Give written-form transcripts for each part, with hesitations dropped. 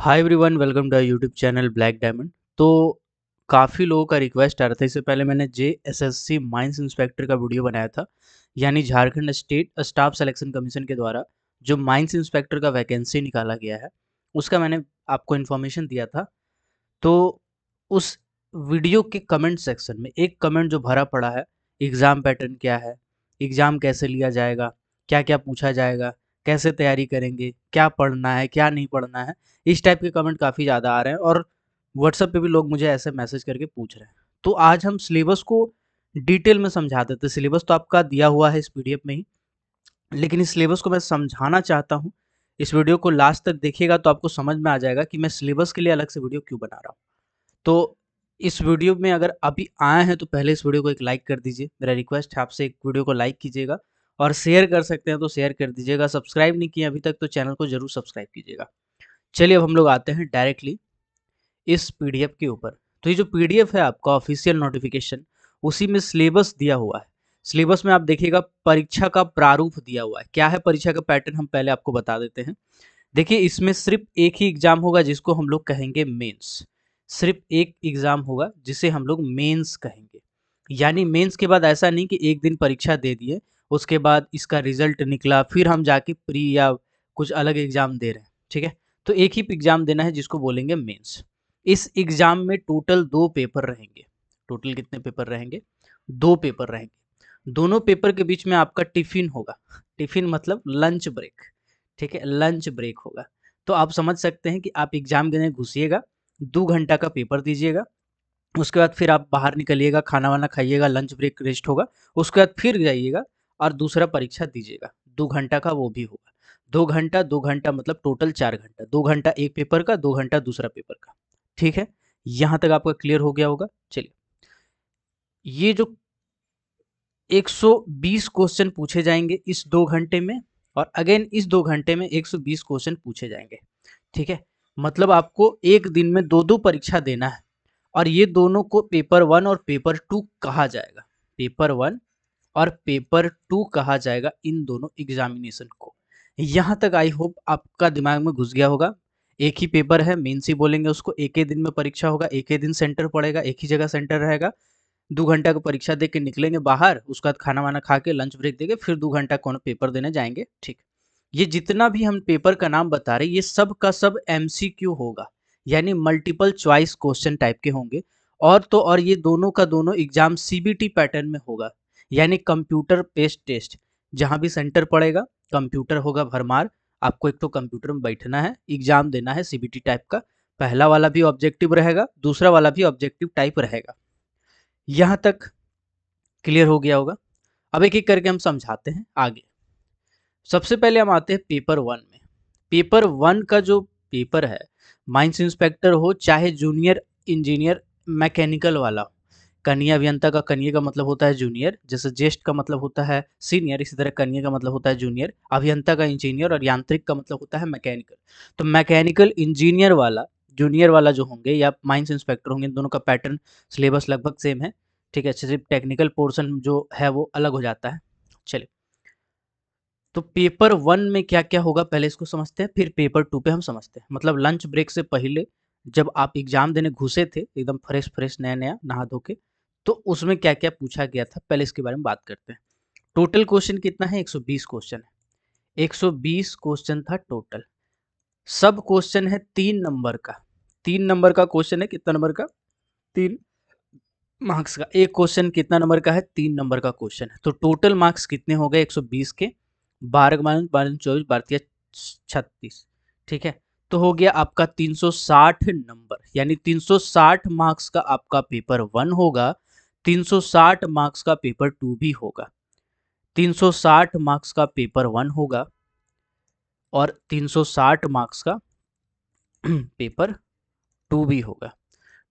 Hi everyone, welcome to YouTube channel black diamond. तो काफ़ी लोगों का रिक्वेस्ट आ रहा था। इससे पहले मैंने जेएसएससी माइंस इंस्पेक्टर का वीडियो बनाया था, यानी Jharkhand state staff selection commission के द्वारा जो माइंस इंस्पेक्टर का वैकेंसी निकाला गया है, उसका मैंने आपको इन्फॉर्मेशन दिया था। तो उस वीडियो के कमेंट सेक्शन में एक कमेंट जो भरा पड़ा है, एग्ज़ाम पैटर्न क्या है, एग्ज़ाम कैसे लिया जाएगा, क्या क्या पूछा जाएगा, कैसे तैयारी करेंगे, क्या पढ़ना है, क्या नहीं पढ़ना है, इस टाइप के कमेंट काफ़ी ज़्यादा आ रहे हैं और व्हाट्सएप पे भी लोग मुझे ऐसे मैसेज करके पूछ रहे हैं। तो आज हम सिलेबस को डिटेल में समझा देते हैं। सिलेबस तो आपका दिया हुआ है इस पीडीएफ में ही, लेकिन इस सिलेबस को मैं समझाना चाहता हूँ। इस वीडियो को लास्ट तक देखिएगा तो आपको समझ में आ जाएगा कि मैं सिलेबस के लिए अलग से वीडियो क्यों बना रहा हूँ। तो इस वीडियो में अगर अभी आए हैं तो पहले इस वीडियो को एक लाइक कर दीजिए। मेरा रिक्वेस्ट है आपसे, एक वीडियो को लाइक कीजिएगा और शेयर कर सकते हैं तो शेयर कर दीजिएगा। सब्सक्राइब नहीं किया अभी तक तो चैनल को जरूर सब्सक्राइब कीजिएगा। चलिए अब हम लोग आते हैं डायरेक्टली इस पीडीएफ के ऊपर। तो ये जो पीडीएफ है आपका ऑफिशियल नोटिफिकेशन, उसी में सिलेबस दिया हुआ है। सिलेबस में आप देखिएगा परीक्षा का प्रारूप दिया हुआ है। क्या है परीक्षा का पैटर्न, हम पहले आपको बता देते हैं। देखिए इसमें सिर्फ एक ही एग्जाम होगा जिसको हम लोग कहेंगे मेंस। सिर्फ एक एग्जाम होगा जिसे हम लोग मेंस कहेंगे। यानी मेंस के बाद ऐसा नहीं कि एक दिन परीक्षा दे दिए, उसके बाद इसका रिजल्ट निकला फिर हम जाके प्री या कुछ अलग एग्जाम दे रहे हैं। ठीक है, तो एक ही एग्जाम देना है जिसको बोलेंगे मेंस। इस एग्जाम में टोटल 2 पेपर रहेंगे। टोटल कितने पेपर रहेंगे? 2 पेपर रहेंगे। दोनों पेपर के बीच में आपका टिफिन होगा। टिफिन मतलब लंच ब्रेक। ठीक है, लंच ब्रेक होगा। तो आप समझ सकते हैं कि आप एग्जाम देने घुसिएगा, 2 घंटा का पेपर दीजिएगा, उसके बाद फिर आप बाहर निकलिएगा, खाना वाना खाइएगा, लंच ब्रेक रेस्ट होगा, उसके बाद फिर जाइएगा और दूसरा परीक्षा दीजिएगा। 2 घंटा का वो भी होगा। 2 घंटा मतलब टोटल 4 घंटा। 2 घंटा एक पेपर का, 2 घंटा दूसरा पेपर का। ठीक है, यहाँ तक आपका क्लियर हो गया होगा। चलिए, ये जो 120 क्वेश्चन पूछे जाएंगे इस 2 घंटे में, और अगेन इस 2 घंटे में 120 क्वेश्चन पूछे जाएंगे। ठीक है, मतलब आपको एक दिन में 2-2 परीक्षा देना है और ये दोनों को पेपर 1 और पेपर 2 कहा जाएगा। पेपर 1 और पेपर 2 कहा जाएगा इन दोनों एग्जामिनेशन को। यहाँ तक आई होप आपका दिमाग में घुस गया होगा। एक ही पेपर है, मेंस ही बोलेंगे उसको, एक ही दिन में परीक्षा होगा, एक ही दिन सेंटर पड़ेगा, एक ही जगह सेंटर रहेगा। 2 घंटा का परीक्षा दे के निकलेंगे बाहर, उसके बाद खाना वाना खा के लंच ब्रेक देके फिर 2 घंटा कौन पेपर देने जाएंगे। ठीक, ये जितना भी हम पेपर का नाम बता रहे ये सब का सब एमसीक्यू होगा, यानी मल्टीपल चॉइस क्वेश्चन टाइप के होंगे। और तो और ये दोनों का दोनों एग्जाम सीबीटी पैटर्न में होगा, यानी कंप्यूटर बेस्ड टेस्ट। जहां भी सेंटर पड़ेगा कंप्यूटर होगा भरमार। आपको एक तो कंप्यूटर में बैठना है, एग्जाम देना है सीबीटी टाइप का। पहला वाला भी ऑब्जेक्टिव रहेगा, दूसरा वाला भी ऑब्जेक्टिव टाइप रहेगा। यहाँ तक क्लियर हो गया होगा। अब एक एक करके हम समझाते हैं आगे। सबसे पहले हम आते हैं पेपर 1 में। पेपर 1 का जो पेपर है, माइंस इंस्पेक्टर हो चाहे जूनियर इंजीनियर मैकेनिकल वाला हो। कनीय अभियंता का कनीय का मतलब होता है जूनियर, जैसे ज्येष्ठ का मतलब होता है सीनियर, इसी तरह कनीय का मतलब होता है जूनियर, अभियंता का इंजीनियर और यांत्रिक का मतलब होता है मैकेनिकल। तो मैकेनिकल इंजीनियर वाला, जूनियर वाला जो होंगे या माइंस इंस्पेक्टर होंगे, इन दोनों का पैटर्न सिलेबस लगभग सेम है। ठीक है, सिर्फ टेक्निकल पोर्शन जो है वो अलग हो जाता है। चलिए, तो पेपर 1 में क्या क्या होगा पहले इसको समझते हैं, फिर पेपर 2 पे हम समझते हैं। मतलब लंच ब्रेक से पहले जब आप एग्जाम देने घुसे थे एकदम फ्रेश फ्रेश नया नया नहा धो के, तो उसमें क्या क्या पूछा गया था पहले इसके बारे में बात करते हैं। टोटल क्वेश्चन कितना है? 120 क्वेश्चन है। 120 क्वेश्चन था टोटल। सब क्वेश्चन है 3 नंबर का। 3 नंबर का क्वेश्चन है। कितना नंबर का? 3 मार्क्स का। एक क्वेश्चन कितना नंबर का है? 3 नंबर का क्वेश्चन है। तो टोटल मार्क्स कितने हो गए 120 के? 12 माइनस 12 24 12 36। ठीक है, तो हो गया आपका 360 नंबर, यानी 360 मार्क्स का आपका पेपर 1 होगा। 360 मार्क्स का पेपर 2 भी होगा। 360 मार्क्स का पेपर 1 होगा और 360 मार्क्स का पेपर 2 भी होगा।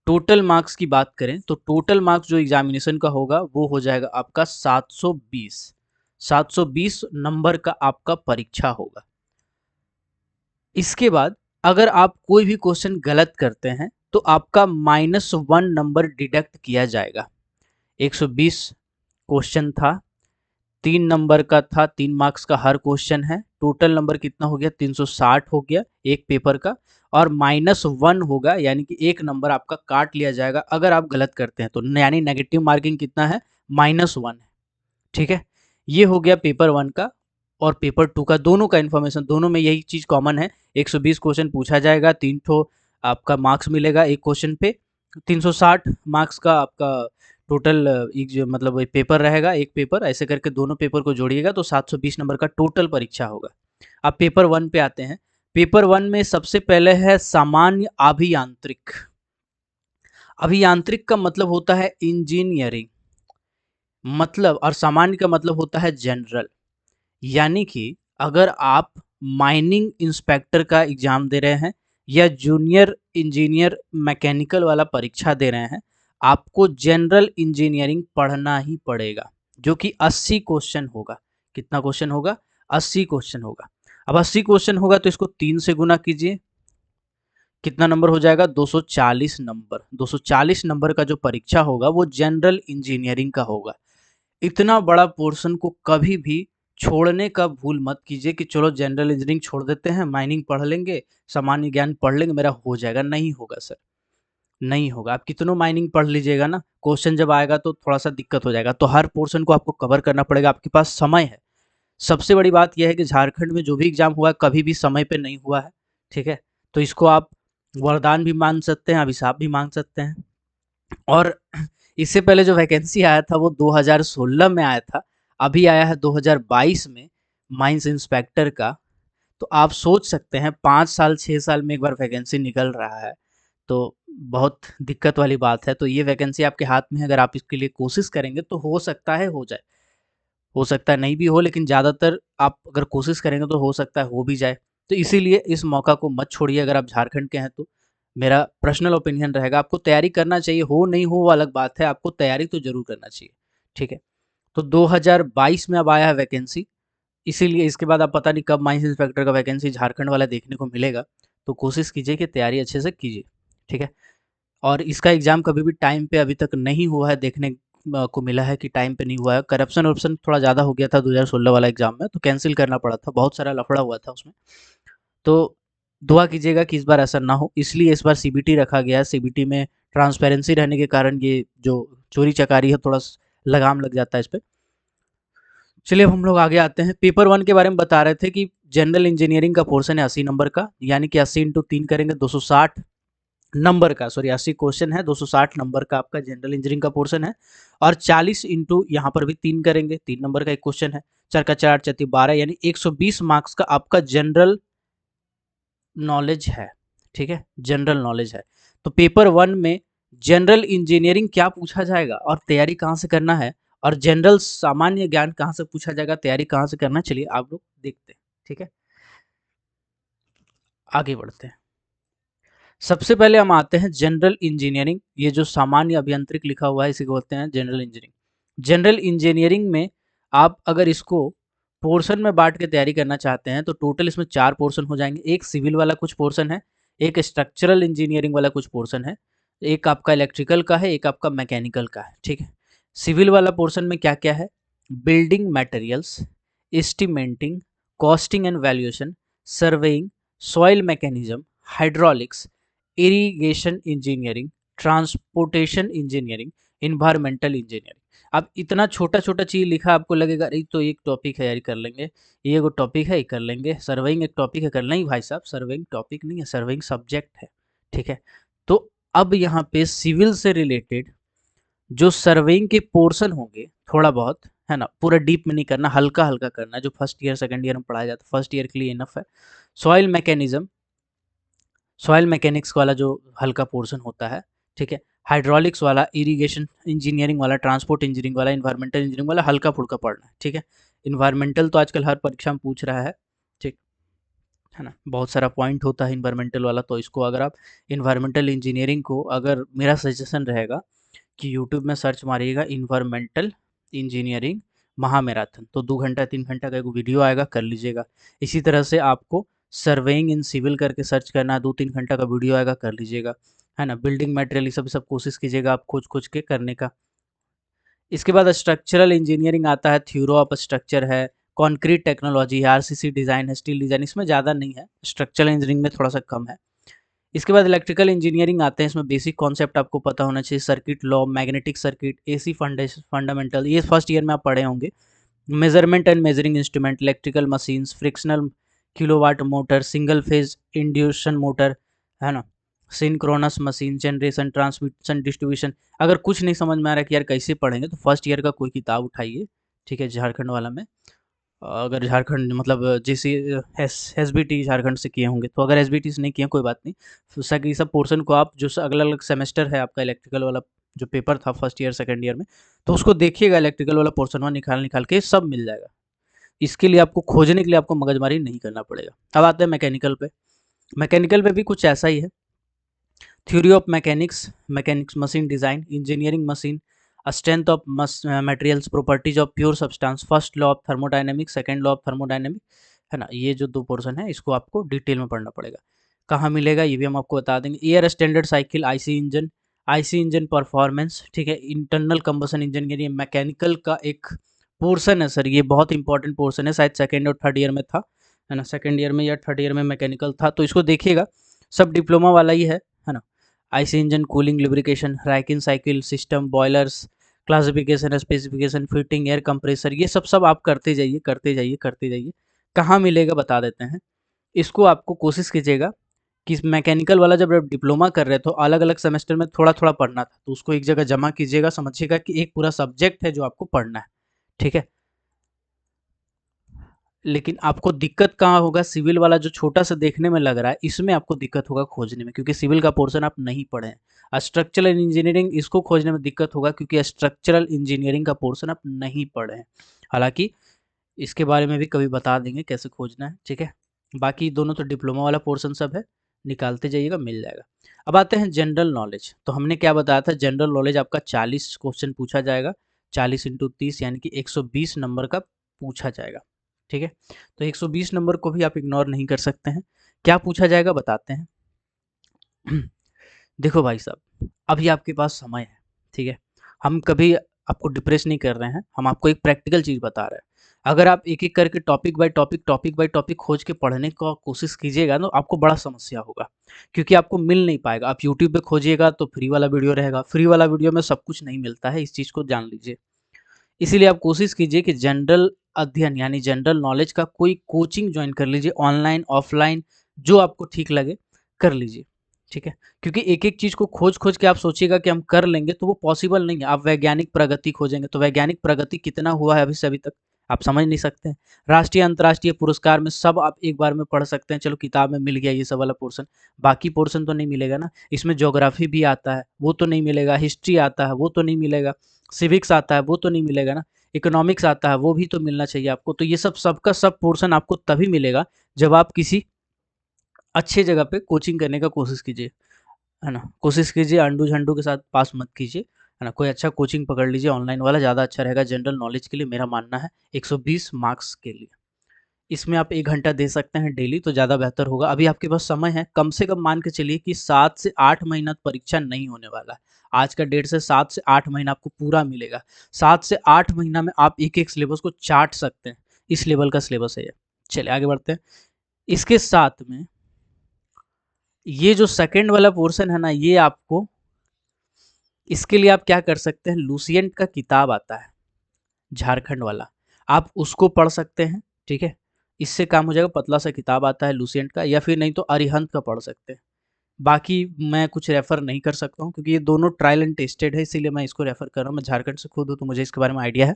टोटल मार्क्स की बात करें तो टोटल मार्क्स जो एग्जामिनेशन का होगा वो हो जाएगा आपका 720। 720 नंबर का आपका परीक्षा होगा। इसके बाद अगर आप कोई भी क्वेश्चन गलत करते हैं तो आपका -1 नंबर डिडक्ट किया जाएगा। 120 क्वेश्चन था, 3 नंबर का था, 3 मार्क्स का हर क्वेश्चन है। टोटल नंबर कितना हो गया, 360 हो गया एक पेपर का। और -1 होगा, यानी कि 1 नंबर आपका काट लिया जाएगा अगर आप गलत करते हैं तो, यानी नेगेटिव मार्किंग कितना है, -1 है। ठीक है, ये हो गया पेपर 1 का। और पेपर 2 का, दोनों का इन्फॉर्मेशन, दोनों में यही चीज़ कॉमन है। 120 क्वेश्चन पूछा जाएगा, 3 ठो आपका मार्क्स मिलेगा एक क्वेश्चन पे। 360 मार्क्स का आपका टोटल एक जो मतलब एक पेपर रहेगा, एक पेपर ऐसे करके दोनों पेपर को जोड़िएगा तो 720 नंबर का टोटल परीक्षा होगा। अब पेपर 1 पे आते हैं। पेपर 1 में सबसे पहले है सामान्य अभियांत्रिक। अभियांत्रिक का मतलब होता है इंजीनियरिंग, मतलब, और सामान्य का मतलब होता है जनरल। यानी कि अगर आप माइनिंग इंस्पेक्टर का एग्जाम दे रहे हैं या जूनियर इंजीनियर मैकेनिकल वाला परीक्षा दे रहे हैं, आपको जनरल इंजीनियरिंग पढ़ना ही पड़ेगा, जो कि 80 क्वेश्चन होगा। कितना क्वेश्चन होगा, 80 क्वेश्चन होगा। अब 80 क्वेश्चन होगा तो इसको 3 से गुना कीजिए, कितना नंबर हो जाएगा, 240 नंबर। 240 नंबर का जो परीक्षा होगा वो जनरल इंजीनियरिंग का होगा। इतना बड़ा पोर्शन को कभी भी छोड़ने का भूल मत कीजिए कि चलो जनरल इंजीनियरिंग छोड़ देते हैं, माइनिंग पढ़ लेंगे, सामान्य ज्ञान पढ़ लेंगे, मेरा हो जाएगा। नहीं होगा सर, नहीं होगा। आप कितनों माइनिंग पढ़ लीजिएगा ना, क्वेश्चन जब आएगा तो थोड़ा सा दिक्कत हो जाएगा। तो हर पोर्शन को आपको कवर करना पड़ेगा, आपके पास समय है। सबसे बड़ी बात यह है कि झारखंड में जो भी एग्जाम हुआ है कभी भी समय पे नहीं हुआ है। ठीक है, तो इसको आप वरदान भी मान सकते हैं, अभिशाप भी मान सकते हैं। और इससे पहले जो वैकेंसी आया था वो 2016 में आया था, अभी आया है 2022 में माइंस इंस्पेक्टर का। तो आप सोच सकते हैं 5 साल 6 साल में एक बार वैकेंसी निकल रहा है, तो बहुत दिक्कत वाली बात है। तो ये वैकेंसी आपके हाथ में है, अगर आप इसके लिए कोशिश करेंगे तो हो सकता है हो जाए, हो सकता है नहीं भी हो, लेकिन ज़्यादातर आप अगर कोशिश करेंगे तो हो सकता है हो भी जाए। तो इसीलिए इस मौका को मत छोड़िए। अगर आप झारखंड के हैं तो मेरा पर्सनल ओपिनियन रहेगा, आपको तैयारी करना चाहिए, हो नहीं हो वो अलग बात है, आपको तैयारी तो ज़रूर करना चाहिए। ठीक है, तो 2022 में अब आया है वैकेंसी, इसीलिए इसके बाद आप पता नहीं कब माइंस इंस्पेक्टर का वैकेंसी झारखंड वाला देखने को मिलेगा। तो कोशिश कीजिए कि तैयारी अच्छे से कीजिए। ठीक है, और इसका एग्ज़ाम कभी भी टाइम पे अभी तक नहीं हुआ है, देखने को मिला है कि टाइम पे नहीं हुआ है। करप्शन वर्प्शन थोड़ा ज़्यादा हो गया था 2016 वाला एग्ज़ाम में, तो कैंसिल करना पड़ा था, बहुत सारा लफड़ा हुआ था उसमें। तो दुआ कीजिएगा कि इस बार ऐसा ना हो, इसलिए इस बार सीबीटी रखा गया है। सीबीटी में ट्रांसपेरेंसी रहने के कारण ये जो चोरी चकारी है थोड़ा लगाम लग जाता है इस पर। चलिए अब हम लोग आगे आते हैं। पेपर 1 के बारे में बता रहे थे कि जनरल इंजीनियरिंग का पोर्शन है 80 नंबर का, यानी कि 80 इंटू 3 करेंगे 260 नंबर का, सॉरी 80 क्वेश्चन है, 260 नंबर का आपका जनरल इंजीनियरिंग का पोर्शन है। और 40 इंटू यहाँ पर भी 3 करेंगे, 3 नंबर का एक क्वेश्चन है, 4 का 4 चौती 12, यानी 120 मार्क्स का आपका जनरल नॉलेज है। ठीक है, जनरल नॉलेज है। तो पेपर 1 में जनरल इंजीनियरिंग क्या पूछा जाएगा और तैयारी कहाँ से करना है, और जनरल सामान्य ज्ञान कहाँ से पूछा जाएगा, तैयारी कहाँ से करना है, चलिए आप लोग देखते हैं। ठीक है, आगे बढ़ते हैं। सबसे पहले हम आते हैं जनरल इंजीनियरिंग। ये जो सामान्य अभियांत्रिक लिखा हुआ है इसी को बोलते हैं जनरल इंजीनियरिंग। जनरल इंजीनियरिंग में आप अगर इसको पोर्शन में बांट के तैयारी करना चाहते हैं तो टोटल इसमें 4 पोर्शन हो जाएंगे। एक सिविल वाला कुछ पोर्शन है, एक स्ट्रक्चरल इंजीनियरिंग वाला कुछ पोर्शन है, एक आपका इलेक्ट्रिकल का है, एक आपका मैकेनिकल का है। ठीक है, सिविल वाला पोर्शन में क्या क्या है, building materials, estimating, costing and valuation, surveying, soil mechanism, hydraulics, irrigation engineering, transportation engineering, environmental engineering. अब इतना छोटा छोटा चीज लिखा, आपको लगेगा अरे तो एक टॉपिक है यार कर लेंगे, ये वो टॉपिक है कर लेंगे, सर्वेइंग एक टॉपिक है कर, नहीं भाई साहब, सर्वेइंग टॉपिक नहीं है, सर्वेइंग सब्जेक्ट है। ठीक है, तो अब यहाँ पे सिविल से रिलेटेड जो सर्वेइंग के पोर्शन होंगे थोड़ा बहुत, है ना, पूरा डीप में नहीं करना, हल्का हल्का करना है, जो फर्स्ट ईयर सेकंड ईयर में पढ़ाया जाता है, फर्स्ट ईयर के लिए इनफ है। सॉइल मैकेनिज्म, सॉइल मैकेनिक्स वाला जो हल्का पोर्शन होता है। ठीक है, हाइड्रोलिक्स वाला, इरिगेशन इंजीनियरिंग वाला, ट्रांसपोर्ट इंजीनियरिंग वाला, इन्वायरमेंटल इंजीनियरिंग वाला हल्का फुल्का पढ़ना है। ठीक है, इन्वायरमेंटल तो आजकल हर परीक्षा में पूछ रहा है। ठीक है ना, बहुत सारा पॉइंट होता है इन्वायरमेंटल वाला, तो इसको अगर आप इन्वायरमेंटल इंजीनियरिंग को, अगर मेरा सजेशन रहेगा कि यूट्यूब में सर्च मारिएगा इन्वायरमेंटल इंजीनियरिंग महामैराथन, तो 2 घंटा 3 घंटा का एक वीडियो आएगा, कर लीजिएगा। इसी तरह से आपको सर्वेइंग इन सिविल करके सर्च करना है, 2-3 घंटा का वीडियो आएगा, कर लीजिएगा। है ना, बिल्डिंग मटेरियल ये सब सब कोशिश कीजिएगा आप खोज खोज के करने का। इसके बाद स्ट्रक्चरल इंजीनियरिंग आता है, थ्योरी ऑफ स्ट्रक्चर है, कंक्रीट टेक्नोलॉजी है, आरसीसी डिज़ाइन है, स्टील डिज़ाइन, इसमें ज़्यादा नहीं है, स्ट्रक्चरल इंजीनियरिंग में थोड़ा सा कम है। इसके बाद इलेक्ट्रिकल इंजीनियरिंग आते हैं, इसमें बेसिक कॉन्सेप्ट आपको पता होना चाहिए, circuit law, magnetic circuit, AC fundamental, ये फर्स्ट ईयर में आप पढ़े होंगे। Measurement and measuring instrument, electrical machines, frictional kilowatt motor, single phase induction motor, है ना, synchronous machine, generation, transmission, distribution. अगर कुछ नहीं समझ में आ रहा है कि यार कैसे पढ़ेंगे, तो फर्स्ट ईयर का कोई किताब उठाइए, ठीक है, झारखंड वाला में। अगर झारखंड मतलब जैसे एस बी टी झारखंड से किए होंगे, तो अगर एस बी टी से नहीं किए कोई बात नहीं, तो ये सब पोर्शन को आप जो अलग अलग सेमेस्टर है आपका इलेक्ट्रिकल वाला जो पेपर था फर्स्ट ईयर सेकंड ईयर में, तो उसको देखिएगा, इलेक्ट्रिकल वाला पोर्शन वहाँ निकाल निकाल के सब मिल जाएगा। इसके लिए आपको खोजने के लिए आपको मगजमारी नहीं करना पड़ेगा। अब आते हैं मैकेनिकल पे। मैकेनिकल पे भी कुछ ऐसा ही है, theory of mechanics, mechanics machine design, engineering machine, strength of materials, properties of pure substance, first law of thermodynamics, second law of thermodynamic, है ना, ये जो दो पोर्शन है इसको आपको डिटेल में पढ़ना पड़ेगा। कहाँ मिलेगा ये भी हम आपको बता देंगे। Air standard cycle, IC engine performance, ठीक है, इंटरनल कंबशन इंजन, ये मैकेनिकल का एक पोर्शन है सर, ये बहुत इंपॉर्टेंट पोर्शन है, शायद सेकेंड और थर्ड ईयर में था, है ना, सेकेंड ईयर में या थर्ड ईयर में मैकेनिकल था, तो इसको देखिएगा, सब डिप्लोमा वाला ही है ना। IC engine, cooling, lubrication, Rankine cycle system, boilers, classification, specification, fitting, air compressor, ये सब आप करते जाइए करते जाइए करते जाइए। कहाँ मिलेगा बता देते हैं। इसको आपको कोशिश कीजिएगा कि मैकेनिकल वाला जब आप डिप्लोमा कर रहे तो अलग अलग सेमेस्टर में थोड़ा थोड़ा पढ़ना था, तो उसको एक जगह जमा कीजिएगा, समझिएगा कि एक पूरा सब्जेक्ट है जो आपको पढ़ना है, ठीक है। लेकिन आपको दिक्कत कहाँ होगा, सिविल वाला जो छोटा सा देखने में लग रहा है, इसमें आपको दिक्कत होगा खोजने में, क्योंकि सिविल का पोर्शन आप नहीं पढ़े हैं। स्ट्रक्चरल इंजीनियरिंग, इसको खोजने में दिक्कत होगा क्योंकि स्ट्रक्चरल इंजीनियरिंग का पोर्शन आप नहीं पढ़े हैं। हालांकि इसके बारे में भी कभी बता देंगे कैसे खोजना है, ठीक है। बाकी दोनों तो डिप्लोमा वाला पोर्शन सब है, निकालते जाइएगा, मिल जाएगा। अब आते हैं जनरल नॉलेज। तो हमने क्या बताया था, जनरल नॉलेज आपका 40 क्वेश्चन पूछा जाएगा, 40 इंटू 30 यानी कि 120 नंबर का पूछा जाएगा, ठीक है। तो 120 नंबर को भी आप इग्नोर नहीं कर सकते हैं। क्या पूछा जाएगा बताते हैं। देखो भाई साहब, अभी आपके पास समय है, ठीक है, हम कभी आपको डिप्रेस नहीं कर रहे हैं, हम आपको एक प्रैक्टिकल चीज़ बता रहे हैं। अगर आप एक एक करके टॉपिक बाय टॉपिक खोज के पढ़ने का कोशिश कीजिएगा ना, आपको बड़ा समस्या होगा, क्योंकि आपको मिल नहीं पाएगा। आप यूट्यूब पे खोजिएगा तो फ्री वाला वीडियो रहेगा, फ्री वाला वीडियो में सब कुछ नहीं मिलता है, इस चीज़ को जान लीजिए। इसीलिए आप कोशिश कीजिए कि जनरल अध्ययन यानी जनरल नॉलेज का कोई कोचिंग ज्वाइन कर लीजिए, ऑनलाइन ऑफलाइन, जो आपको ठीक लगे कर लीजिए, ठीक है। क्योंकि एक एक चीज़ को खोज खोज के आप सोचिएगा कि हम कर लेंगे, तो वो पॉसिबल नहीं है। आप वैज्ञानिक प्रगति खोजेंगे तो वैज्ञानिक प्रगति कितना हुआ है अभी से अभी तक आप समझ नहीं सकते हैं। राष्ट्रीय अंतर्राष्ट्रीय पुरस्कार में सब आप एक बार में पढ़ सकते हैं, चलो किताब में मिल गया ये सब वाला पोर्शन, बाकी पोर्शन तो नहीं मिलेगा ना। इसमें ज्योग्राफी भी आता है, वो तो नहीं मिलेगा, हिस्ट्री आता है, वो तो नहीं मिलेगा, सिविक्स आता है, वो तो नहीं मिलेगा ना, इकोनॉमिक्स आता है, वो भी तो मिलना चाहिए आपको। तो ये सब सबका सब पोर्शन आपको तभी मिलेगा जब आप किसी अच्छे जगह पे कोचिंग करने का कोशिश कीजिए, है ना। कोशिश कीजिए, अंडू झंडू के साथ पास मत कीजिए, है ना। कोई अच्छा कोचिंग पकड़ लीजिए, ऑनलाइन वाला ज़्यादा अच्छा रहेगा जनरल नॉलेज के लिए, मेरा मानना है 120 मार्क्स के लिए। इसमें आप 1 घंटा दे सकते हैं डेली, तो ज़्यादा बेहतर होगा। अभी आपके पास समय है, कम से कम मान के चलिए कि 7 से 8 महीना परीक्षा नहीं होने वाला है। आज का डेट से 7 से 8 महीना आपको पूरा मिलेगा। 7 से 8 महीना में आप एक-एक सिलेबस को चाट सकते हैं। इस लेवल का सिलेबस है ये। चलिए आगे बढ़ते हैं। इसके साथ में ये जो सेकंड वाला पोर्शन है ना, ये आपको, इसके लिए आप क्या कर सकते हैं, लुसिएंट का किताब आता है झारखंड वाला, आप उसको पढ़ सकते हैं, ठीक है। इससे काम हो जाएगा, पतला सा किताब आता है लुसिएंट का, या फिर नहीं तो अरिहंत का पढ़ सकते हैं। बाकी मैं कुछ रेफ़र नहीं कर सकता हूँ क्योंकि ये दोनों ट्रायल एंड टेस्टेड है, इसीलिए मैं इसको रेफ़र कर रहा हूँ। मैं झारखंड से खुद हूँ तो मुझे इसके बारे में आइडिया है।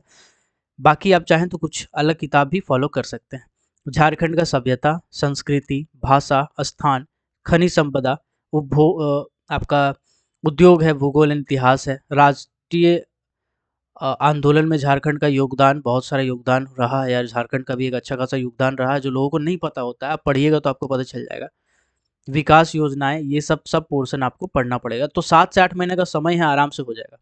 बाकी आप चाहें तो कुछ अलग किताब भी फॉलो कर सकते हैं। झारखंड का सभ्यता, संस्कृति, भाषा, स्थान, खनिज संपदा, आपका उद्योग है, भूगोल एंड इतिहास है, राष्ट्रीय आंदोलन में झारखंड का योगदान, बहुत सारा योगदान रहा है यार, झारखंड का भी एक अच्छा खासा योगदान रहा है जो लोगों को नहीं पता होता है। आप पढ़िएगा तो आपको पता चल जाएगा। विकास योजनाएं, ये सब सब पोर्शन आपको पढ़ना पड़ेगा। तो 7 से 8 महीने का समय है, आराम से हो जाएगा।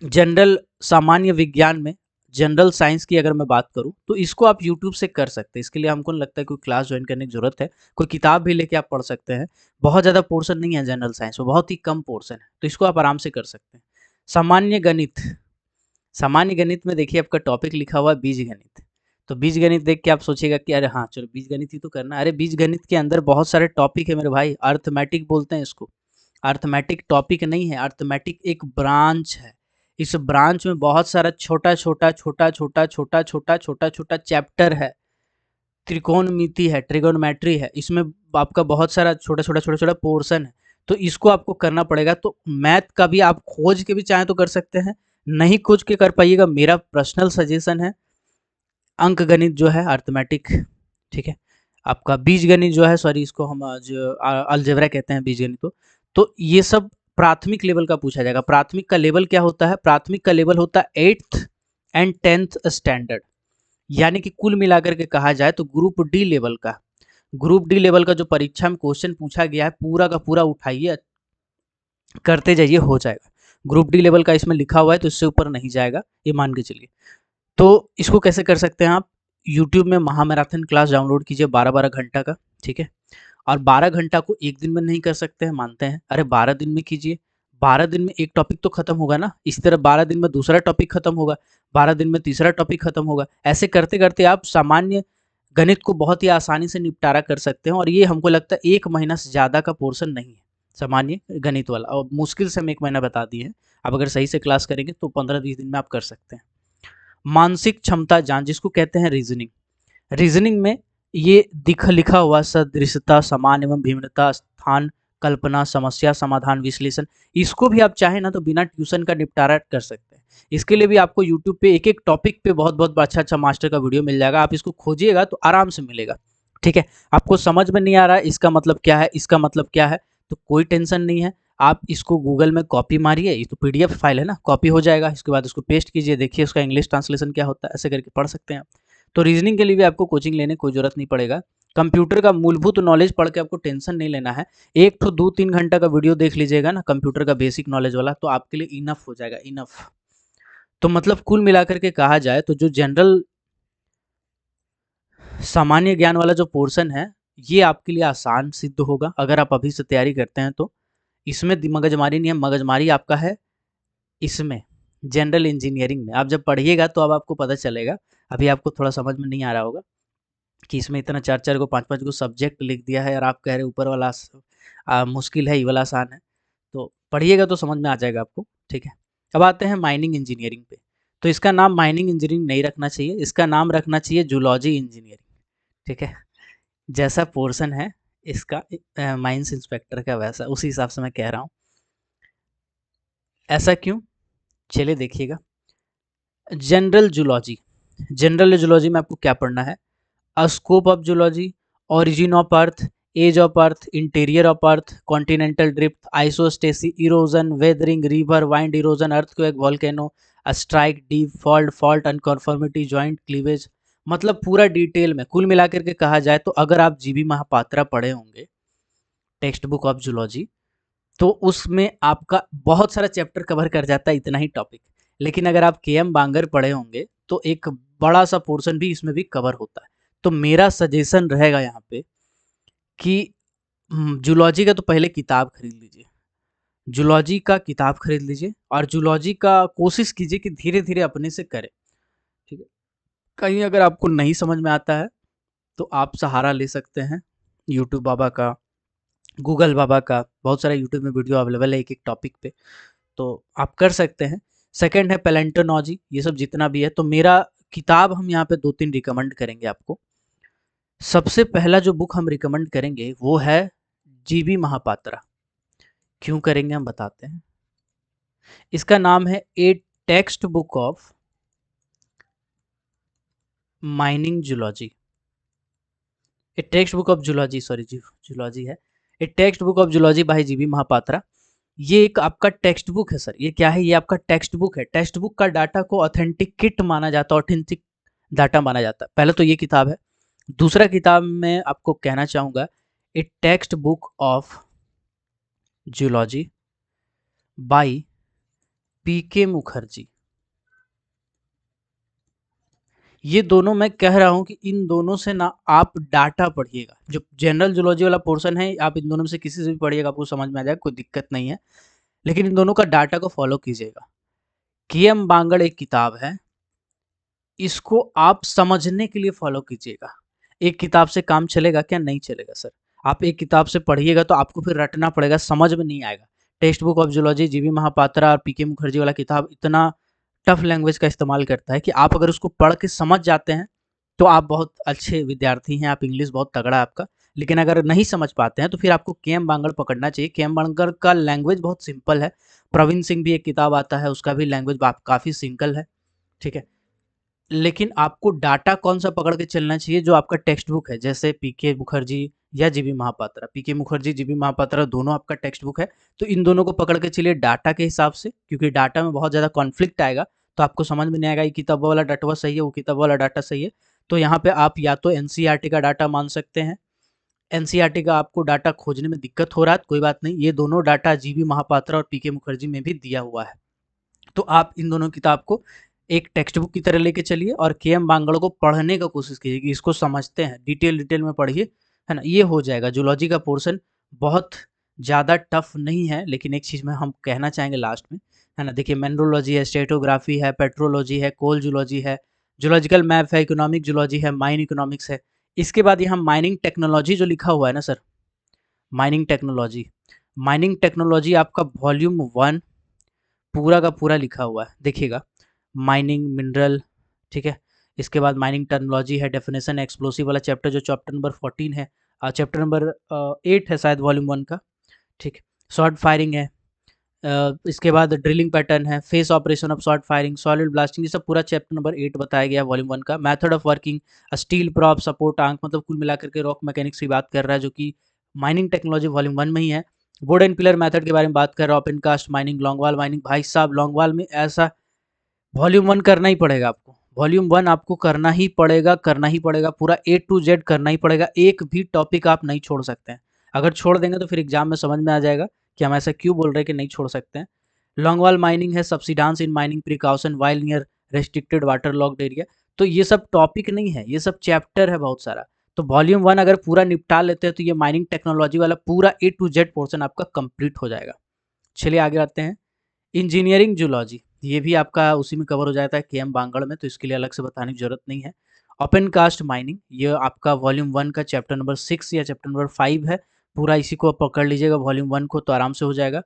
जनरल सामान्य विज्ञान में जनरल साइंस की अगर मैं बात करूं तो इसको आप यूट्यूब से कर सकते हैं। इसके लिए हमको नहीं लगता है कोई क्लास ज्वाइन करने की जरूरत है, कोई किताब भी लेके आप पढ़ सकते हैं। बहुत ज़्यादा पोर्शन नहीं है जनरल साइंस में, बहुत ही कम पोर्शन है, तो इसको आप आराम से कर सकते हैं। सामान्य गणित, सामान्य गणित में देखिए आपका टॉपिक लिखा हुआ है बीजगणित। तो बीजगणित देख के आप सोचिएगा कि अरे हाँ चलो बीजगणित ही तो करना है। अरे बीजगणित के अंदर बहुत सारे टॉपिक है मेरे भाई, अर्थमेटिक बोलते हैं इसको। अर्थमेटिक टॉपिक नहीं है, अर्थमेटिक एक ब्रांच है। इस ब्रांच में बहुत सारा छोटा छोटा छोटा छोटा छोटा छोटा छोटा छोटा चैप्टर है। त्रिकोणमिति है, ट्रिगोनोमेट्री है, इसमें आपका बहुत सारा छोटा छोटा छोटा छोटा पोर्शन है। तो इसको आपको करना पड़ेगा। तो मैथ का भी आप खोज के भी चाहें तो कर सकते हैं, नहीं खोज के कर पाइएगा, मेरा पर्सनल सजेशन है अंक गणित जो है अर्थमेटिक, ठीक है। आपका बीज गणित जो है, सॉरी इसको हम आज अलजेब्रा कहते हैं बीज गणित को। तो ये सब प्राथमिक लेवल का पूछा जाएगा। प्राथमिक का लेवल क्या होता है? प्राथमिक का लेवल होता है 8th एंड 10th स्टैंडर्ड, यानी कि कुल मिलाकर के कहा जाए तो ग्रुप डी लेवल का। ग्रुप डी लेवल का जो परीक्षा में क्वेश्चन पूछा गया है पूरा का पूरा उठाइए, करते जाइए, हो जाएगा। ग्रुप डी लेवल का इसमें लिखा हुआ है तो इससे ऊपर नहीं जाएगा, ये मान के चलिए। तो इसको कैसे कर सकते हैं आप? यूट्यूब में महामैराथन क्लास डाउनलोड कीजिए 12-12 घंटा का, ठीक है। और 12 घंटा को एक दिन में नहीं कर सकते हैं, मानते हैं। अरे 12 दिन में कीजिए। 12 दिन में एक टॉपिक तो खत्म होगा ना, इस तरह 12 दिन में दूसरा टॉपिक खत्म होगा, 12 दिन में तीसरा टॉपिक खत्म होगा। ऐसे करते करते आप सामान्य गणित को बहुत ही आसानी से निपटारा कर सकते हैं। और ये हमको लगता है 1 महीना से ज़्यादा का पोर्शन नहीं है सामान्य गणित वाला, और मुश्किल से हम 1 महीना बता दिए हैं। आप अगर सही से क्लास करेंगे तो 15-20 दिन में आप कर सकते हैं। मानसिक क्षमता जांच, जिसको कहते हैं रीजनिंग। रीजनिंग में ये लिखा हुआ सदृशता, समान एवं भिन्नता, स्थान कल्पना, समस्या समाधान, विश्लेषण, इसको भी आप चाहें ना तो बिना ट्यूशन का निपटारा कर सकते हैं। इसके लिए भी आपको यूट्यूब पे एक एक टॉपिक पे बहुत बहुत अच्छा अच्छा मास्टर का वीडियो मिल जाएगा। आप इसको खोजिएगा तो आराम से मिलेगा, ठीक है। आपको समझ में नहीं आ रहा है इसका मतलब क्या है, इसका मतलब क्या है, तो कोई टेंशन नहीं है। आप इसको गूगल में कॉपी मारिए, ये तो पीडीएफ फाइल है ना, कॉपी हो जाएगा। इसके बाद उसको पेस्ट कीजिए, देखिए उसका इंग्लिश ट्रांसलेशन क्या होता है, ऐसे करके पढ़ सकते हैं आप। तो रीजनिंग के लिए भी आपको कोचिंग लेने की कोई जरूरत नहीं पड़ेगा। कंप्यूटर का मूलभूत नॉलेज पढ़ के आपको टेंशन नहीं लेना है। एक तो 2-3 घंटा का वीडियो देख लीजिएगा ना कंप्यूटर का बेसिक नॉलेज वाला, तो आपके लिए इनफ हो जाएगा, इनफ। तो मतलब कुल मिलाकर के कहा जाए तो जो जनरल सामान्य ज्ञान वाला जो पोर्शन है ये आपके लिए आसान सिद्ध होगा अगर आप अभी से तैयारी करते हैं। तो इसमें मगजमारी नहीं है, मगजमारी आपका है इसमें जनरल इंजीनियरिंग में। आप जब पढ़िएगा तो अब आपको पता चलेगा, अभी आपको थोड़ा समझ में नहीं आ रहा होगा कि इसमें इतना 4-4 को 5-5 को सब्जेक्ट लिख दिया है और आप कह रहे ऊपर वाला मुश्किल है, ये वाला आसान है। तो पढ़िएगा तो समझ में आ जाएगा आपको, ठीक है। अब आते हैं माइनिंग इंजीनियरिंग पे। तो इसका नाम माइनिंग इंजीनियरिंग नहीं रखना चाहिए, इसका नाम रखना चाहिए जूलॉजी इंजीनियरिंग, ठीक है। जैसा पोर्शन है इसका माइंस इंस्पेक्टर का वैसा, उसी हिसाब से मैं कह रहा हूँ। ऐसा क्यों? चलिए देखिएगा। जनरल जूलॉजी, जनरल जूलॉजी में आपको क्या पढ़ना है? Scope of geology, origin of earth, age of earth, interior of earth, continental drift, isostasy, erosion, weathering, river wind erosion, earthquake, volcano, strike, deep fault, fault, unconformity, joint, cleavage, मतलब पूरा detail में। कुल मिलाकर के कहा जाए तो अगर आप जीबी महापात्रा पढ़े होंगे टेक्स्ट बुक ऑफ जूलॉजी, तो उसमें आपका बहुत सारा चैप्टर कवर कर जाता है, इतना ही टॉपिक। लेकिन अगर आप के एम बांगर पढ़े होंगे तो एक बड़ा सा पोर्शन भी इसमें भी कवर होता है। तो मेरा सजेशन रहेगा यहाँ पे कि जूलॉजी का तो पहले किताब खरीद लीजिए, जूलॉजी का किताब खरीद लीजिए और जूलॉजी का कोशिश कीजिए कि धीरे धीरे अपने से करें, ठीक है। कहीं अगर आपको नहीं समझ में आता है तो आप सहारा ले सकते हैं यूट्यूब बाबा का, गूगल बाबा का, बहुत सारा यूट्यूब में वीडियो अवेलेबल है एक एक टॉपिक पे, तो आप कर सकते हैं। सेकंड है पैलेंटोलॉजी, ये सब जितना भी है। तो मेरा किताब हम यहाँ पे 2-3 रिकमेंड करेंगे आपको। सबसे पहला जो बुक हम रिकमेंड करेंगे वो है जीबी महापात्रा। क्यों करेंगे हम बताते हैं। इसका नाम है a text book of mining geology, a text book of geology, sorry geology है, a text book of geology by GB Mahapatra. ये एक आपका टेक्स्ट बुक है सर। ये क्या है? ये आपका टेक्स्ट बुक है। टेक्स्ट बुक का डाटा को ऑथेंटिकेट माना जाता है, ऑथेंटिक डाटा माना जाता है। पहले तो ये किताब है। दूसरा किताब मैं आपको कहना चाहूँगा a text book of geology by PK Mukherjee. ये दोनों मैं कह रहा हूँ कि इन दोनों से ना आप डाटा पढ़िएगा। जो जनरल जूलॉजी वाला पोर्शन है आप इन दोनों में से किसी से भी पढ़िएगा, आपको समझ में आ जाएगा, कोई दिक्कत नहीं है। लेकिन इन दोनों का डाटा को फॉलो कीजिएगा। के.एम. बांगड़ एक किताब है, इसको आप समझने के लिए फॉलो कीजिएगा। एक किताब से काम चलेगा क्या? नहीं चलेगा सर। आप एक किताब से पढ़िएगा तो आपको फिर रटना पड़ेगा, समझ में नहीं आएगा। टेक्स्ट बुक ऑफ जूलॉजी, जीवी महापात्रा और पीके मुखर्जी वाला किताब इतना टफ लैंग्वेज का इस्तेमाल करता है कि आप अगर उसको पढ़ के समझ जाते हैं तो आप बहुत अच्छे विद्यार्थी हैं, आप इंग्लिश बहुत तगड़ा है आपका। लेकिन अगर नहीं समझ पाते हैं तो फिर आपको के.एम. बांगड़ पकड़ना चाहिए। के.एम. बांगड़ का लैंग्वेज बहुत सिंपल है। प्रवीण सिंह भी एक किताब आता है, उसका भी लैंग्वेज काफ़ी सिंपल है, ठीक है। लेकिन आपको डाटा कौन-सा पकड़ के चलना चाहिए, जो आपका टेक्स्ट बुक है, जैसे पीके मुखर्जी या जीवी महापात्रा। पीके मुखर्जी, जीवी महापात्रा दोनों आपका टेक्स्ट बुक है, तो इन दोनों को पकड़ के चलिए डाटा के हिसाब से, क्योंकि डाटा में बहुत ज़्यादा कॉन्फ्लिक्ट आएगा, तो आपको समझ में नहीं आएगा ये किताब वाला डाटा सही है, वो किताब वाला डाटा सही है। तो यहाँ पे आप या तो एनसीईआरटी का डाटा मान सकते हैं। एनसीईआरटी का आपको डाटा खोजने में दिक्कत हो रहा है, तो कोई बात नहीं, ये दोनों डाटा जीवी महापात्रा और पीके मुखर्जी में भी दिया हुआ है। तो आप इन दोनों किताब को एक टेक्स्ट बुक की तरह लेके चलिए और के.एम. बांगड़ को पढ़ने का कोशिश कीजिए कि इसको समझते हैं, डिटेल में पढ़िए, है ना? ये हो जाएगा। जूलॉजी का पोर्शन बहुत ज़्यादा टफ नहीं है, लेकिन एक चीज़ में हम कहना चाहेंगे लास्ट में, है ना? देखिए, मिनरोलॉजी है, स्ट्रेटोग्राफी है, पेट्रोलॉजी है, कोल जूलॉजी है, जूलॉजिकल मैप है, इकोनॉमिक जूलॉजी है, माइन इकोनॉमिक्स है। इसके बाद यहाँ माइनिंग टेक्नोलॉजी जो लिखा हुआ है ना सर, माइनिंग टेक्नोलॉजी आपका वॉल्यूम 1 पूरा का पूरा लिखा हुआ है, देखिएगा। माइनिंग मिनरल, ठीक है। इसके बाद माइनिंग टर्मिनोलॉजी है, डेफिनेशन एक्सप्लोसिव वाला चैप्टर जो चैप्टर नंबर 14 है, चैप्टर नंबर 8 है शायद वॉल्यूम 1 का, ठीक है। शॉर्ट फायरिंग है, इसके बाद ड्रिलिंग पैटर्न है, face operation of short firing, solid blasting, ये सब पूरा चैप्टर नंबर 8 बताया गया है वॉल्यूम 1 का। Method of working, steel prop support आंक, मतलब कुल मिलाकर के रॉक मैकेनिक्स की बात कर रहा है, जो कि माइनिंग टेक्नोलॉजी वॉल्यूम 1 में ही है। बोर्ड एंड पिलर मेथड के बारे में बात कर रहा है, ओपन कास्ट माइनिंग, लॉन्गवाल माइनिंग। भाई साहब, लॉन्गवाल में ऐसा वॉल्यूम 1 करना ही पड़ेगा आपको, वॉल्यूम 1 आपको करना ही पड़ेगा, पूरा ए टू जेड करना ही पड़ेगा, एक भी टॉपिक आप नहीं छोड़ सकते हैं। अगर छोड़ देंगे तो फिर एग्जाम में समझ में आ जाएगा कि हम ऐसा क्यों बोल रहे हैं कि नहीं छोड़ सकते हैं। लॉन्गवाल माइनिंग है, subsidence in mining precaution while near restricted water logged area. तो ये सब टॉपिक नहीं है, ये सब चैप्टर है बहुत सारा। तो वॉल्यूम 1 अगर पूरा निपटा लेते हैं तो ये माइनिंग टेक्नोलॉजी वाला पूरा ए टू जेड पोर्शन आपका कंप्लीट हो जाएगा। चलिए आगे आते हैं। इंजीनियरिंग जूलॉजी, ये भी आपका उसी में कवर हो जाता है के.एम. बांगड़ में, तो इसके लिए अलग से बताने की जरूरत नहीं है। ओपन कास्ट माइनिंग, ये आपका वॉल्यूम 1 का चैप्टर नंबर 6 या चैप्टर नंबर 5 है, पूरा इसी को पकड़ लीजिएगा वॉल्यूम 1 को, तो आराम से हो जाएगा।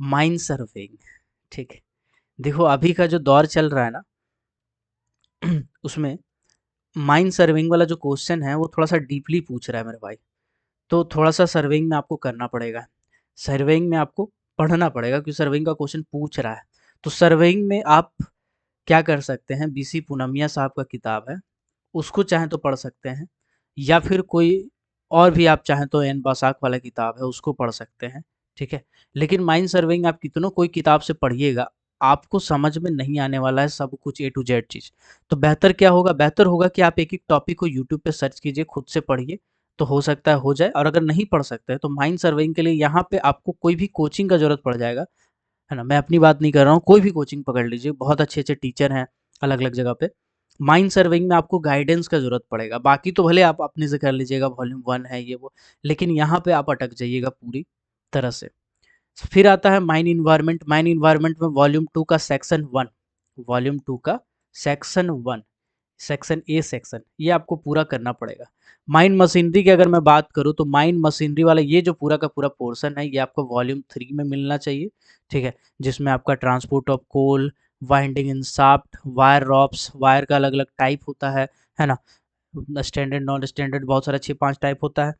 माइन सर्वेइंग, ठीक है। देखो अभी का जो दौर चल रहा है ना उसमें माइन सर्वेइंग वाला जो क्वेश्चन है वो थोड़ा सा डीपली पूछ रहा है मेरे भाई, तो थोड़ा सा सर्वेइंग में आपको करना पड़ेगा, सर्वेइंग में आपको पढ़ना पड़ेगा, क्योंकि सर्वेइंग का क्वेश्चन पूछ रहा है। तो सर्वेइंग में आप क्या कर सकते हैं, बीसी पूनमिया साहब का किताब है, उसको चाहें तो पढ़ सकते हैं, या फिर कोई और भी आप चाहें तो एन बसाक वाला किताब है उसको पढ़ सकते हैं, ठीक है। लेकिन माइंड सर्वेइंग आप कितनों कोई किताब से पढ़िएगा, आपको समझ में नहीं आने वाला है सब कुछ ए टू जेड चीज़। तो बेहतर क्या होगा, बेहतर होगा कि आप एक एक टॉपिक को यूट्यूब पे सर्च कीजिए, खुद से पढ़िए, तो हो सकता है हो जाए। और अगर नहीं पढ़ सकते हैं तो माइंड सर्वेइंग के लिए यहाँ पे आपको कोई भी कोचिंग का जरूरत पड़ जाएगा, है ना? मैं अपनी बात नहीं कर रहा हूँ, कोई भी कोचिंग पकड़ लीजिए, बहुत अच्छे-अच्छे टीचर हैं अलग-अलग जगह पे। माइंड सर्विंग में आपको गाइडेंस का ज़रूरत पड़ेगा, बाकी तो भले आप अपने से कर लीजिएगा, वॉल्यूम 1 है ये वो, लेकिन यहाँ पे आप अटक जाइएगा पूरी तरह से। फिर आता है माइन इन्वायरमेंट में वॉल्यूम 2 का सेक्शन 1, वॉल्यूम 2 का सेक्शन 1, सेक्शन ए सेक्शन, ये आपको पूरा करना पड़ेगा। माइन मशीनरी की अगर मैं बात करूँ तो माइन मशीनरी वाला ये जो पूरा का पूरा पोर्शन है ये आपको वॉल्यूम 3 में मिलना चाहिए, ठीक है। जिसमें आपका transport of coal, winding in shaft, wire ropes, wire का अलग अलग टाइप होता है ना? स्टैंडर्ड नॉन स्टैंडर्ड बहुत सारा 6-5 टाइप होता है।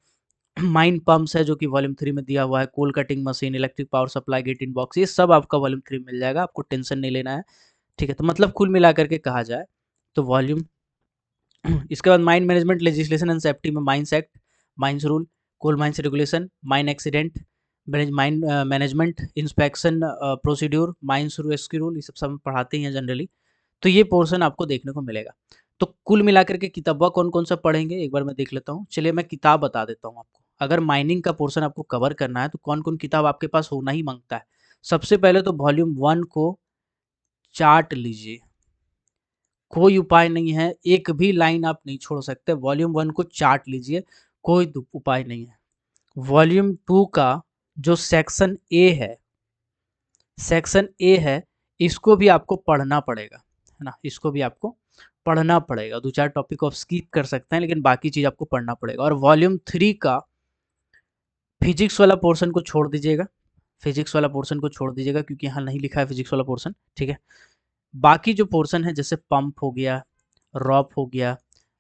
माइन पंप्स है जो कि वॉल्यूम 3 में दिया हुआ है, coal cutting machine, electric power supply, gate end box, ये सब आपका वॉल्यूम 3 में मिल जाएगा, आपको टेंशन नहीं लेना है, ठीक है। तो मतलब कुल मिला करके कहा जाए तो वॉल्यूम इसके बाद mine management legislation and safety में mines act, mines rule, coal mines regulation, mine accident, mine management, inspection procedure, mines rescue rule, ये सब पढ़ाते हैं जनरली। तो ये पोर्शन आपको देखने को मिलेगा। तो कुल मिलाकर के किताबा कौन-कौन सा पढ़ेंगे एक बार मैं देख लेता हूँ। चलिए मैं किताब बता देता हूँ आपको। अगर माइनिंग का पोर्शन आपको कवर करना है तो कौन-कौन किताब आपके पास होना ही माँगता है। सबसे पहले तो वॉल्यूम 1 को चाट लीजिए। कोई उपाय नहीं है, एक भी लाइन आप नहीं छोड़ सकते। वॉल्यूम 1 को चाट लीजिए, कोई उपाय नहीं है। वॉल्यूम 2 का जो सेक्शन ए है, इसको भी आपको पढ़ना पड़ेगा, है ना, इसको भी आपको पढ़ना पड़ेगा। 2-4 टॉपिक आप स्किप कर सकते हैं, लेकिन बाकी चीज़ आपको पढ़ना पड़ेगा। और वॉल्यूम 3 का फिजिक्स वाला पोर्शन को छोड़ दीजिएगा, फिजिक्स वाला पोर्शन को छोड़ दीजिएगा, क्योंकि यहाँ नहीं लिखा है फिजिक्स वाला पोर्शन, ठीक है। बाकी जो पोर्शन है, जैसे पंप हो गया, रॉप हो गया,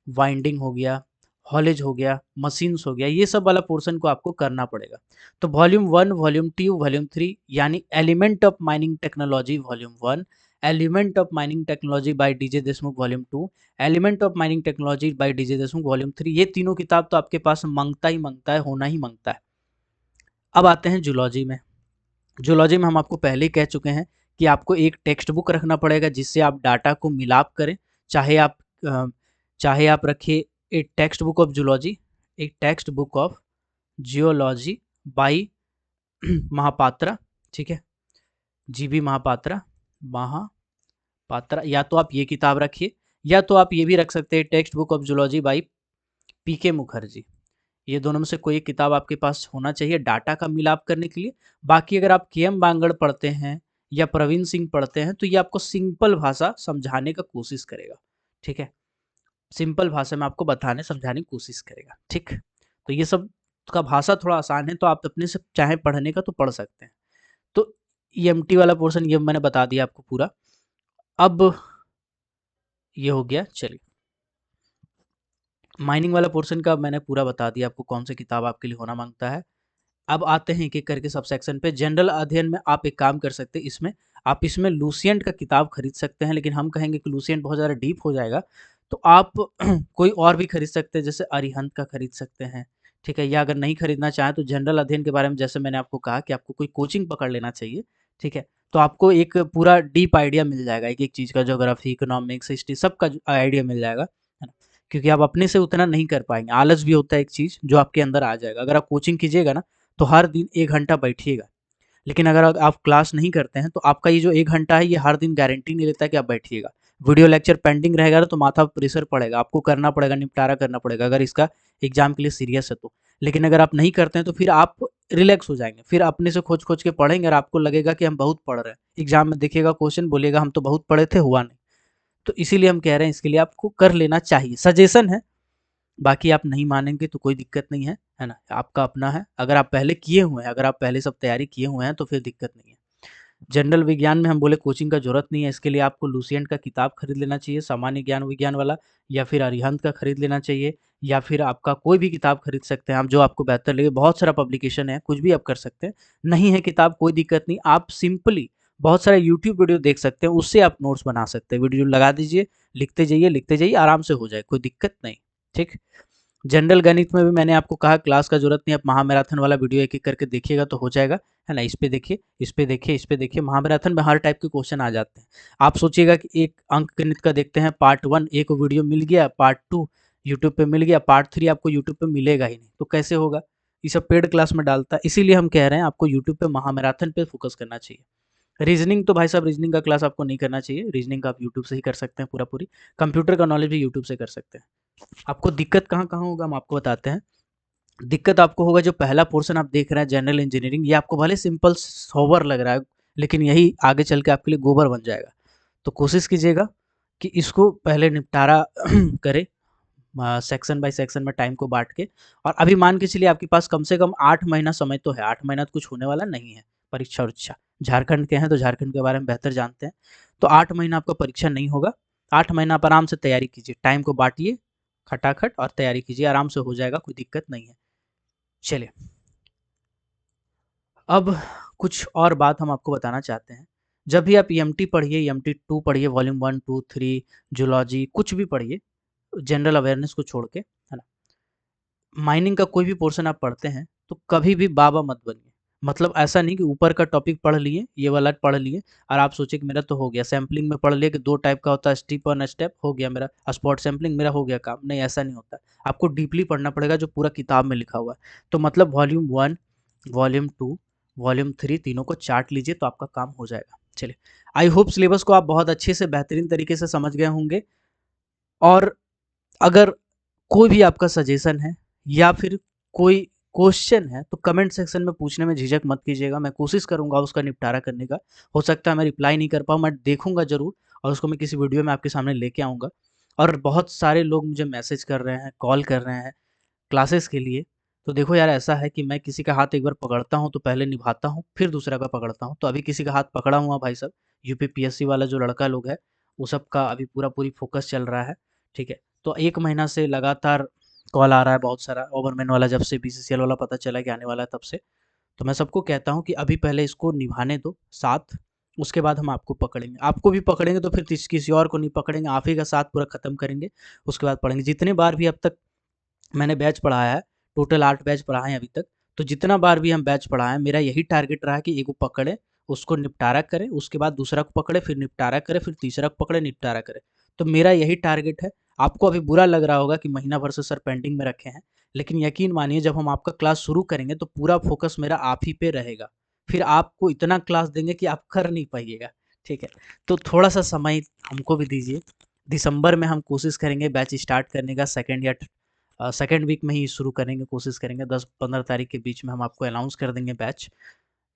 वाइंडिंग हो गया, हॉलेज हो गया, मशीन्स हो गया, ये सब वाला पोर्शन को आपको करना पड़ेगा। तो वॉल्यूम 1, वॉल्यूम 2, वॉल्यूम 3 यानी element of mining technology volume 1, element of mining technology by DJ Deshmukh volume 2, element of mining technology by DJ Deshmukh volume 3, ये तीनों किताब तो आपके पास मांगता ही मांगता है, होना ही मांगता है। अब आते हैं जूलॉजी में। जूलॉजी में हम आपको पहले ही कह चुके हैं कि आपको एक टेक्स्ट बुक रखना पड़ेगा, जिससे आप डाटा को मिलाप करें। चाहे आप चाहे आप रखिए एक टेक्स्ट बुक ऑफ जूलॉजी, एक text book of geology by Mahapatra, ठीक है, जीबी महापात्रा, या तो आप ये किताब रखिए, या तो आप ये भी रख सकते हैं text book of geology by PK Mukherjee. ये दोनों में से कोई एक किताब आपके पास होना चाहिए डाटा का मिलाप करने के लिए। बाकी अगर आप के एम बांगड़ पढ़ते हैं या प्रवीण सिंह पढ़ते हैं, तो ये आपको सिंपल भाषा समझाने का कोशिश करेगा, ठीक है, सिंपल भाषा में आपको बताने समझाने की कोशिश करेगा, ठीक। तो ये सब का भाषा थोड़ा आसान है, तो आप अपने से चाहे पढ़ने का तो पढ़ सकते हैं। तो ईएमटी वाला पोर्शन ये मैंने बता दिया आपको पूरा। अब ये हो गया, चलिए माइनिंग वाला पोर्शन का मैंने पूरा बता दिया आपको, कौन सी किताब आपके लिए होना मांगता है। अब आते हैं एक एक करके सब सेक्शन पे। जनरल अध्ययन में आप एक काम कर सकते हैं, इसमें आप इसमें लूसिएंट का किताब खरीद सकते हैं, लेकिन हम कहेंगे कि लूसिएंट बहुत ज़्यादा डीप हो जाएगा, तो आप कोई और भी खरीद सकते हैं, जैसे अरिहंत का खरीद सकते हैं, ठीक है। या अगर नहीं खरीदना चाहें तो जनरल अध्ययन के बारे में जैसे मैंने आपको कहा कि आपको कोई कोचिंग पकड़ लेना चाहिए, ठीक है, तो आपको एक पूरा डीप आइडिया मिल जाएगा एक एक चीज़ का, ज्योग्राफी, इकोनॉमिक्स, हिस्ट्री, सबका आइडिया मिल जाएगा, है ना। क्योंकि आप अपने से उतना नहीं कर पाएंगे, आलस भी होता है एक चीज़ जो आपके अंदर आ जाएगा। अगर आप कोचिंग कीजिएगा ना, तो हर दिन 1 घंटा बैठिएगा, लेकिन अगर आप क्लास नहीं करते हैं, तो आपका ये जो 1 घंटा है, ये हर दिन गारंटी नहीं लेता कि आप बैठिएगा। वीडियो लेक्चर पेंडिंग रहेगा ना, तो माथा पर प्रेशर पड़ेगा, आपको करना पड़ेगा, निपटारा करना पड़ेगा, अगर इसका एग्जाम के लिए सीरियस है तो। लेकिन अगर आप नहीं करते हैं, तो फिर आप रिलैक्स हो जाएंगे, फिर अपने से खोज खोज के पढ़ेंगे और आपको लगेगा कि हम बहुत पढ़ रहे हैं। एग्जाम में देखिएगा क्वेश्चन, बोलिएगा हम तो बहुत पढ़े थे, हुआ नहीं। तो इसीलिए हम कह रहे हैं, इसके लिए आपको कर लेना चाहिए, सजेशन है। बाकी आप नहीं मानेंगे तो कोई दिक्कत नहीं है ना, आपका अपना है। अगर आप पहले किए हुए हैं, अगर आप पहले सब तैयारी किए हुए हैं, तो फिर दिक्कत नहीं है। जनरल विज्ञान में हम बोले कोचिंग का जरूरत नहीं है, इसके लिए आपको लूसिएंट का किताब खरीद लेना चाहिए, सामान्य ज्ञान विज्ञान वाला, या फिर अरिहंत का खरीद लेना चाहिए, या फिर आपका कोई भी किताब खरीद सकते हैं आप, जो आपको बेहतर लगे। बहुत सारा पब्लिकेशन है, कुछ भी आप कर सकते हैं। नहीं है किताब, कोई दिक्कत नहीं, आप सिंपली बहुत सारे यूट्यूब वीडियो देख सकते हैं, उससे आप नोट्स बना सकते हैं। वीडियो लगा दीजिए, लिखते जाइए, आराम से हो जाए, कोई दिक्कत नहीं, ठीक। जनरल गणित में भी मैंने आपको कहा क्लास का जरूरत नहीं, आप महामैराथन वाला वीडियो एक एक करके देखिएगा तो हो जाएगा, है ना। इस पे देखिए, इस पे देखिए, इस पे देखिए, महामैराथन में हर टाइप के क्वेश्चन आ जाते हैं। आप सोचिएगा कि एक अंक गणित का देखते हैं पार्ट 1 एक वीडियो मिल गया, पार्ट 2 यूट्यूब पे मिल गया, पार्ट 3 आपको यूट्यूब पे मिलेगा ही नहीं, तो कैसे होगा। ये सब पेड क्लास में डालता है, इसीलिए हम कह रहे हैं आपको यूट्यूब पे महामैराथन पे फोकस करना चाहिए। रीजनिंग तो भाई साहब, रीजनिंग का क्लास आपको नहीं करना चाहिए, रीजनिंग का आप यूट्यूब से ही कर सकते हैं पूरा पूरी। कंप्यूटर का नॉलेज भी यूट्यूब से कर सकते हैं। आपको दिक्कत कहाँ कहाँ होगा हम आपको बताते हैं। दिक्कत आपको होगा जो पहला पोर्शन आप देख रहे हैं जनरल इंजीनियरिंग, ये आपको भले सिंपल सोबर लग रहा है, लेकिन यही आगे चल के आपके लिए गोबर बन जाएगा। तो कोशिश कीजिएगा कि इसको पहले निपटारा करें, सेक्शन बाय सेक्शन में टाइम को बांट के। और अभी मान के चलिए आपके पास कम से कम 8 महीना समय तो है, 8 महीना तो कुछ होने वाला नहीं है। परीक्षा उरीक्षा झारखंड के हैं तो झारखंड के बारे में बेहतर जानते हैं, तो 8 महीना आपका परीक्षा नहीं होगा। 8 महीना आप आराम से तैयारी कीजिए, टाइम को बांटिए खटाखट और तैयारी कीजिए, आराम से हो जाएगा, कोई दिक्कत नहीं है। चलिए, अब कुछ और बात हम आपको बताना चाहते हैं। जब भी आप ईएमटी पढ़िए, ईएमटी 2 पढ़िए, वॉल्यूम 1, 2, 3, जूलॉजी कुछ भी पढ़िए, जनरल अवेयरनेस को छोड़ के, है ना। माइनिंग का कोई भी पोर्शन आप पढ़ते हैं तो कभी भी बाबा मत बनिए। मतलब ऐसा नहीं कि ऊपर का टॉपिक पढ़ लिए, ये वाला पढ़ लिए और आप सोचे कि मेरा तो हो गया, सैम्पलिंग में पढ़ लिए कि 2 टाइप का होता है, स्टेप 1 स्टेप, हो गया मेरा स्पॉट सैम्पलिंग, मेरा हो गया काम। नहीं, ऐसा नहीं होता, आपको डीपली पढ़ना पड़ेगा जो पूरा किताब में लिखा हुआ है। तो मतलब वॉल्यूम 1, वॉल्यूम 2, वॉल्यूम 3 तीनों को चार्ट लीजिए तो आपका काम हो जाएगा। चलिए, आई होप सिलेबस को आप बहुत अच्छे से बेहतरीन तरीके से समझ गए होंगे। और अगर कोई भी आपका सजेशन है या फिर कोई क्वेश्चन है तो कमेंट सेक्शन में पूछने में झिझक मत कीजिएगा, मैं कोशिश करूँगा उसका निपटारा करने का। हो सकता है मैं रिप्लाई नहीं कर पाऊँ, मैं देखूँगा ज़रूर और उसको मैं किसी वीडियो में आपके सामने लेके आऊँगा। और बहुत सारे लोग मुझे मैसेज कर रहे हैं, कॉल कर रहे हैं क्लासेस के लिए। तो देखो यार, ऐसा है कि मैं किसी का हाथ एक बार पकड़ता हूँ तो पहले निभाता हूँ, फिर दूसरा का पकड़ता हूँ। तो अभी किसी का हाथ पकड़ा हुआ भाई साहब, यूपीपीएससी वाला जो लड़का लोग है, वो सब का अभी पूरी फोकस चल रहा है, ठीक है। तो 1 महीना से लगातार कॉल आ रहा है बहुत सारा, ओवरमैन वाला जब से बीसीसीएल वाला पता चला कि आने वाला है तब से। तो मैं सबको कहता हूँ कि अभी पहले इसको निभाने दो साथ, उसके बाद हम आपको पकड़ेंगे। आपको भी पकड़ेंगे तो फिर किसी और को नहीं पकड़ेंगे, आप ही का साथ पूरा खत्म करेंगे, उसके बाद पढ़ेंगे। जितने बार भी अब तक मैंने बैच पढ़ाया है, टोटल 8 बैच पढ़ाए हैं अभी तक। तो जितना बार भी हम बैच पढ़ाए हैं, मेरा यही टारगेट रहा है कि एक को पकड़े, उसको निपटारा करें, उसके बाद दूसरा को पकड़े, फिर निपटारा करें, फिर तीसरा को पकड़े, निपटारा करें। तो मेरा यही टारगेट है। आपको अभी बुरा लग रहा होगा कि महीना भर से सर पेंडिंग में रखे हैं, लेकिन यकीन मानिए जब हम आपका क्लास शुरू करेंगे तो पूरा फोकस मेरा आप ही पे रहेगा। फिर आपको इतना क्लास देंगे कि आप कर नहीं पाइएगा, ठीक है। तो थोड़ा सा समय हमको भी दीजिए। दिसंबर में हम कोशिश करेंगे बैच स्टार्ट करने का, सेकेंड या सेकेंड वीक में ही शुरू करेंगे, कोशिश करेंगे 10-15 तारीख के बीच में हम आपको अनाउंस कर देंगे बैच।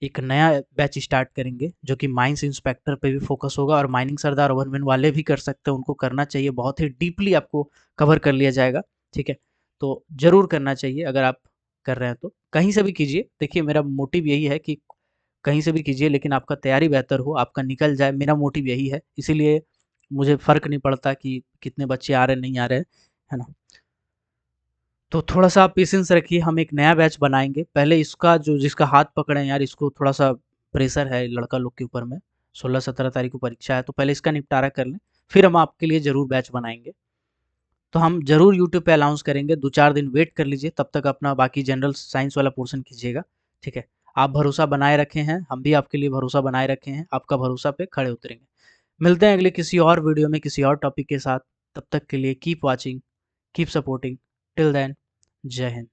एक नया बैच स्टार्ट करेंगे जो कि माइंस इंस्पेक्टर पे भी फोकस होगा, और माइनिंग सरदार ओवरमैन वाले भी कर सकते हैं, उनको करना चाहिए, बहुत ही डीपली आपको कवर कर लिया जाएगा, ठीक है। तो ज़रूर करना चाहिए, अगर आप कर रहे हैं तो कहीं से भी कीजिए। देखिए मेरा मोटिव यही है कि कहीं से भी कीजिए, लेकिन आपका तैयारी बेहतर हो, आपका निकल जाए, मेरा मोटिव यही है। इसीलिए मुझे फ़र्क नहीं पड़ता कि कितने बच्चे आ रहे हैं, नहीं आ रहे हैं, है ना। तो थोड़ा-सा आप पेशेंस रखिए, हम एक नया बैच बनाएँगे। पहले इसका जो जिसका हाथ पकड़े हैं यार, इसको थोड़ा-सा प्रेशर है लड़का लोग के ऊपर में, 16-17 तारीख को परीक्षा है, तो पहले इसका निपटारा कर लें, फिर हम आपके लिए ज़रूर बैच बनाएँगे। तो हम ज़रूर यूट्यूब पे अनाउंस करेंगे, 2-4 दिन वेट कर लीजिए, तब तक अपना बाकी जनरल साइंस वाला पोर्शन कीजिएगा, ठीक है। आप भरोसा बनाए रखे हैं, हम भी आपके लिए भरोसा बनाए रखे हैं, आपका भरोसा पे खड़े उतरेंगे। मिलते हैं अगले किसी और वीडियो में, किसी और टॉपिक के साथ, तब तक के लिए keep watching, keep supporting, till then, जय हिंद।